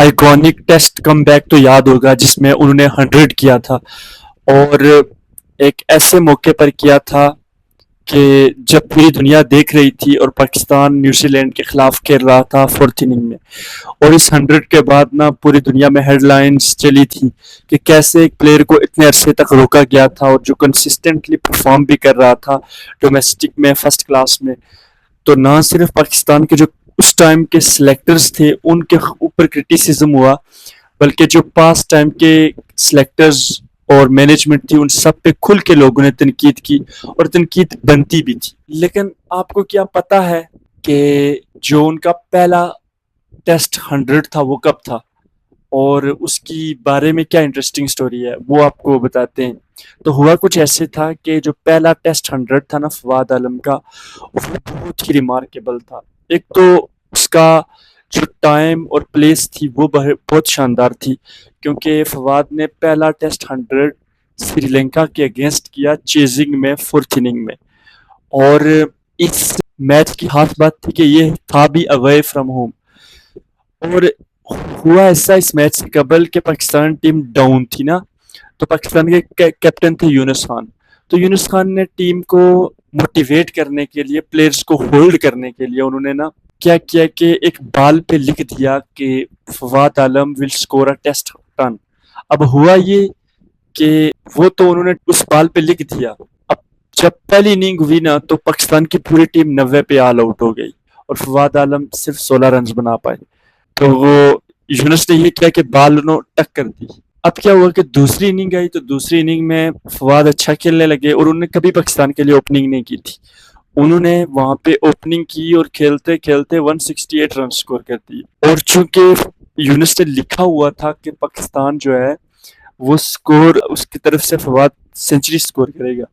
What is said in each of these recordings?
Iconic test come back تو یاد ہوگا جس میں انہوں نے 100 کیا تھا، اور ایک ایسے موقع پر کیا تھا کہ جب پوری دنیا دیکھ رہی تھی اور پاکستان نیوزی لینڈ کے خلاف کھیل رہا تھا 4th اننگ میں، اور اس 100 کے بعد نا پوری دنیا میں ہیڈ لائنز چلی تھی کہ کیسے ایک پلیئر کو اتنے عرصے تک روکا گیا تھا اور جو کنسسٹنٹلی پرفارم بھی کر رہا تھا ڈومیسٹک میں فرسٹ کلاس میں. تو نہ صرف پاکستان کے جو اس ٹائم کے سلیکٹرز تھے ان کے اوپر کرٹیسزم ہوا، بلکہ جو پاس ٹائم کے سلیکٹرز اور مینجمنٹ تھی ان سب پہ کھل کے لوگوں نے تنقید کی، اور تنقید بنتی بھی تھی. لیکن آپ کو کیا پتہ ہے کہ جو ان کا پہلا ٹیسٹ 100 تھا وہ کب تھا، اور اس کی بارے میں کیا انٹرسٹنگ سٹوری ہے وہ آپ کو بتاتے ہیں. تو ہوا کچھ ایسے تھا کہ جو پہلا ٹیسٹ 100 تھا نا فواد عالم کا، وہ بہت ہی ریمارکیبل تھا. ایک تو اس کا جو ٹائم اور پلیس تھی وہ بہت شاندار تھی، کیونکہ فواد نے پہلا ٹیسٹ 100 سری لنکا کے اگینسٹ کیا چیزنگ میں 4th اننگ میں، اور اس میچ کی خاص بات تھی کہ یہ تھا بھی اوے فرام ہوم. اور ہوا ایسا اس میچ سے قبل کہ پاکستان ٹیم ڈاؤن تھی نا، تو پاکستان کے کیپٹن تھے یونس خان. تو یونس خان نے ٹیم کو موٹیویٹ کرنے کے لیے، پلیئرز کو ہولڈ کرنے کے لیے انہوں نے نا کیا کیا کہ ایک بال پہ لکھ دیا کہ فواد عالم ول اسکور اے ٹیسٹ رن. اب ہوا یہ کہ وہ تو انہوں نے اس بال پہ لکھ دیا. اب جب پہلی اننگ ہوئی نا تو پاکستان کی پوری ٹیم 90 پہ آل آؤٹ ہو گئی اور فواد عالم صرف 16 رنز بنا پائے. تو وہ یونس نے یہ کیا کہ بال انہوں ٹک کر دی. اب کیا ہوا کہ دوسری اننگ آئی، تو دوسری اننگ میں فواد اچھا کھیلنے لگے، اور انہوں نے کبھی پاکستان کے لیے اوپننگ نہیں کی تھی. انہوں نے وہاں پہ اوپننگ کی اور کھیلتے کھیلتے 168 رن سکور کر دی. اور چونکہ یونس نے لکھا ہوا تھا کہ پاکستان جو ہے وہ سکور اس کی طرف سے فواد سینچری سکور کرے گا،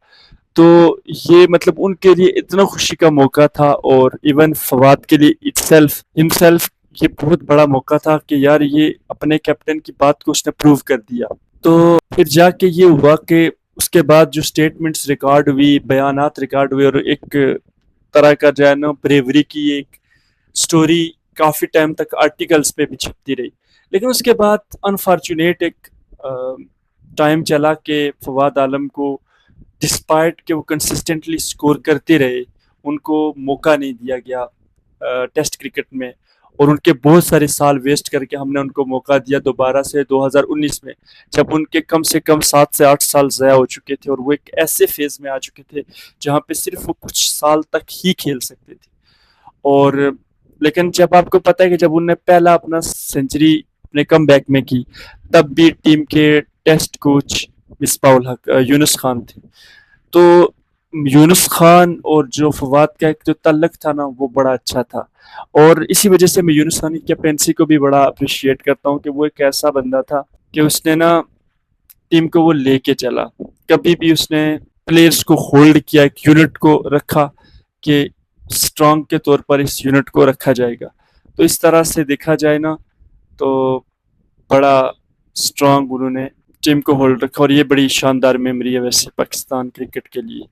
تو یہ مطلب ان کے لیے اتنا خوشی کا موقع تھا، اور ایون فواد کے لیے ہمسیلف یہ بہت بڑا موقع تھا کہ یار یہ اپنے کیپٹن کی بات کو اس نے پروو کر دیا. تو پھر جا کے یہ ہوا کہ اس کے بعد جو سٹیٹمنٹس ریکارڈ ہوئی، بیانات ریکارڈ ہوئے، اور ایک طرح کا جو ہے نا بریوری کی ایک سٹوری کافی ٹائم تک آرٹیکلز پہ بھی چھپتی رہی. لیکن اس کے بعد انفارچونیٹ ایک ٹائم چلا کہ فواد عالم کو ڈسپائٹ کہ وہ کنسسٹنٹلی سکور کرتے رہے، ان کو موقع نہیں دیا گیا ٹیسٹ کرکٹ میں، اور ان کے بہت سارے سال ویسٹ کر کے ہم نے ان کو موقع دیا دوبارہ سے 2019 میں، جب ان کے کم سے کم 7 سے 8 سال ضائع ہو چکے تھے، اور وہ ایک ایسے فیز میں آ چکے تھے جہاں پہ صرف وہ کچھ سال تک ہی کھیل سکتے تھے. اور لیکن جب آپ کو پتہ ہے کہ جب انہوں نے پہلا اپنا سینچری اپنے کم بیک میں کی، تب بھی ٹیم کے ٹیسٹ کوچ مصباح الحق یونس خان تھے. تو یونس خان اور جو فواد کا ایک جو تعلق تھا نا وہ بڑا اچھا تھا، اور اسی وجہ سے میں یونس خان کی کیپٹنسی کو بھی بڑا اپریشیٹ کرتا ہوں کہ وہ ایک ایسا بندہ تھا کہ اس نے نا ٹیم کو وہ لے کے چلا. کبھی بھی اس نے پلیئرز کو ہولڈ کیا، ایک یونٹ کو رکھا کہ اسٹرانگ کے طور پر اس یونٹ کو رکھا جائے گا. تو اس طرح سے دیکھا جائے نا تو بڑا اسٹرانگ انہوں نے ٹیم کو ہولڈ رکھا، اور یہ بڑی شاندار میموری ہے ویسے پاکستان کرکٹ کے لیے.